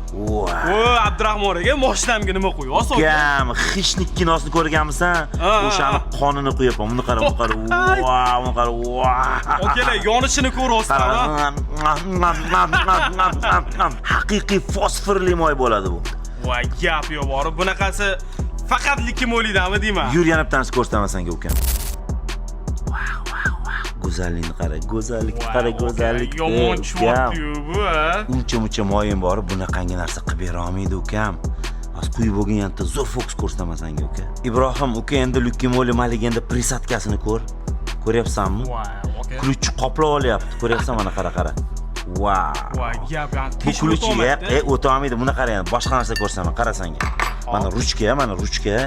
O, Abdurahmon aka, mashinamga nima qo'yasiz? Kam, xishnik kinosini ko'rganmisan? O'shani qonini qo'yaman. Buni qara, buni qara. Buni qara. Akalar, yonishini ko'ryapsiz. Haqiqiy fosforli moy bo'ladi bu. Voy, gap yo'q, borib bunaqasi faqat likimolidami deyman. Yur yana bittasini ko'rsataman senga uka. Go'zallikni qara, go'zallikni qara, go'zallik. Yomon chiqyapti-yu bu, ha? Uncha-muncha moyim bor, bunaqangi narsa qilib bera olmaydi ukam. Hozir quyib bo'lganda zo'r fokus ko'rsataman senga uka. Ibrohim uka endi likimoli maliganda prisatkasini ko'r. Ko'ryapsanmi? Ключ qoplab olyapti. Ko'ryapsan mana qara. Voy, gap ham. Ключga o'ta olmaydi. Buni qara endi, boshqa narsa ko'rsaman, qara senga. Mana ruchka.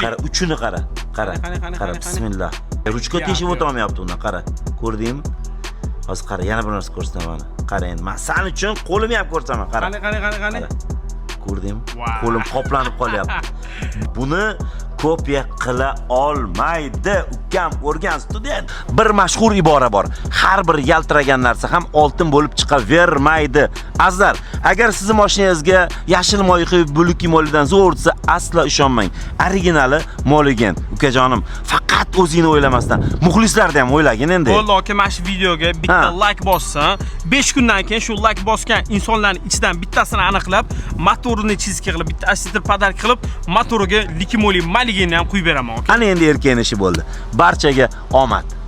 Qara, uchini qara. Qara, bismillah. Ruchka teshib o'ta olmayapti undan, qara. Ko'rdingmi? Hozir qara, yana bir narsa ko'rsataman. Qara endi, men sen uchun qo'limni ham ko'rsaman, qara. Qani. Ko'rdingmi? Qo'lim qoplanib qolyapti. Buni kopiya qila olmaydi. Ukam o'rgan student. Bir mashhur ibora bor. Har bir yaltiragan narsa ham oltin bo'lib chiqavermaydi. Azizlar, agar sizning mashinangizga yashil moy quyib bulki molidan zo'r desa, aslo ishonmang. Originali Moligen. Ukajonim, faqat o'zingni o'ylamasdan, muxlislarni ham o'ylagin endi. Bo'ldi aka, mana shu videoga bitta like bossan, 5 kundan keyin shu like bosgan insonlarning ichidan bittasini aniqlab, motorini chizga qilib, bitta assister podark qilib, motoriga likimoli maligini ham quyib beraman aka. Ana endi erkak ishi bo'ldi. Barchaga omad.